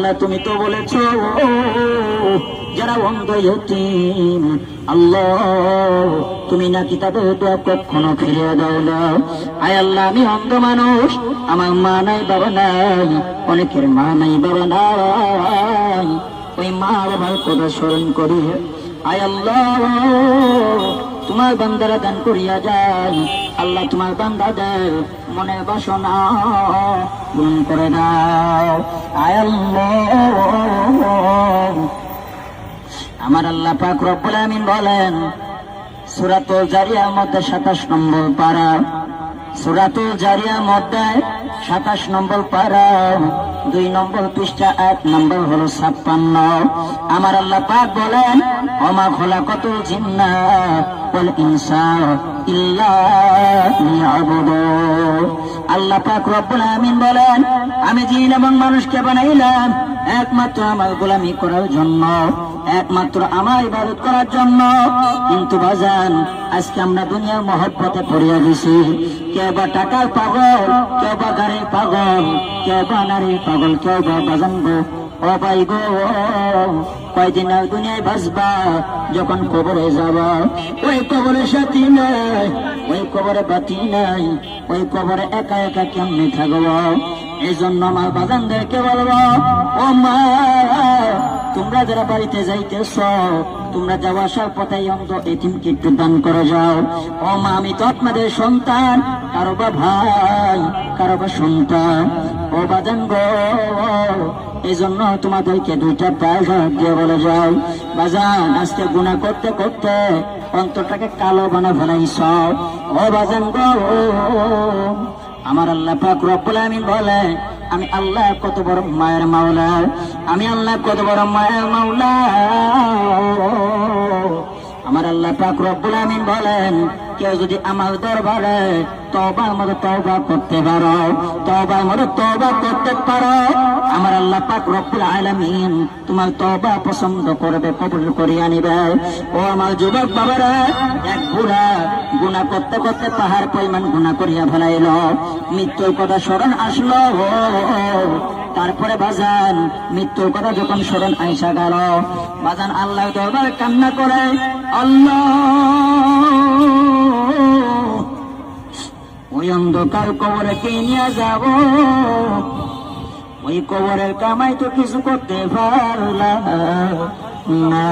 আল্লাহ তুমি তো বলেছো যারা অন্ধ ইয়তীম আল্লাহ তুমি নাকি তাদের দোয়া কখনো ফিরিয়ে দাও না। আয় আল্লাহ আমি অন্ধ মানুষ, আমার মা নাই বাবা নাই, অনেকের মা নাই বাবা নাই, ওই মা বাবার কথা স্মরণ করি। আয় আল্লাহ তোমার বান্দারা দান করিয়া যায়, আল্লাহ তোমার বান্দাদের মনের বাসনা পূরণ করে দাও। আয় আল্লাহ আমার আল্লাহ পাক রব্বুল আমিন বলেন সূরাতুল জারিয়ার মধ্যে 27 নম্বর পারা, সূরাতুল জারিয়ার মধ্যে 27 নম্বর পারা 2 নম্বর পৃষ্ঠা 1 নম্বর হলো 56। আমার আল্লাহ পাক বলেন ওমা খলাকাতুল জিন্না ওয়াল ইনসা ইল্লা লিয়াবুদুন। আল্লাহ পাক রব্বুল আমিন বলেন আমি জিন এবং মানুষকে বানাইলাম একমাত্র আমার গোলামি করার জন্য, একমাত্র আমার ইবাদত করার জন্য। কিন্তু বাজান আজকে আমরা দুনিয়ার মহব্বতে পড়িয়া গেছি, কেউ বা টাকার পাগল, কেউ বা গাড়ির পাগল, কেউ বা নারীর পাগল, কেউ বা বাজান গো ও ভাই গো কয়দিন আর দুনিয়ায় বাঁচবা, যখন কবরে যাবা ওই কবরে সাথী নাই, ওই কবরে বাতি নাই, ওই কবরে একা একা কেমনে থাকবো। এই জন্য আমার বাজানদেরকে বলবো ও মা তোমরা যারা বাড়িতে যাইতেছ তোমরা যাওয়া আসার পথে অন্ধ এতিমকে একটু দান করে যাও। ও মা আমি তো আপনাদের সন্তান, কারো বা ভাই, কারো বা সন্তান, ও বাজান গো এই জন্য তোমাদেরকে 2টা পায়ে দিয়ে বলে যাও বাজান আজকে গুনাহ করতে করতে অন্তরটাকে কালো বানা ফেলাইছ। ও বাজান গো আমার আল্লাহ পাক রব্বুল আমিন বলে আমি আল্লাহ কত বড় মায়ের মাওলা, আমি আল্লাহ কত বড় মায়ের মাওলা। আমার আল্লাহ পাক রব্বুল আমিন বলেন কেউ যদি আমার দরবারে তওবার মতো তওবা করতে পারো, তওবার মতো তওবা করতে পারো, আমার আল্লাহ পাক রব্বুল আলামিন তোমার তওবা পছন্দ করবে, কবুল করিয়া নিবে। ও আমার যুবক বাবারা, এক বুড়া গুনাহ করতে করতে পাহাড় পরিমাণ গুনাহ করিয়া ফেলাইল, মৃত্যুর কথা স্মরণ আসলো, তারপরে বাজান মৃত্যুর কথা যখন স্মরণ আইসা গেল বাজান আল্লাহ দরবারে কান্না করে আল্লাহ ওই অন্ধকার কবরে কে নিয়ে যাব, ওই কবরের কামাই তো কিছু করতে পারলাম না।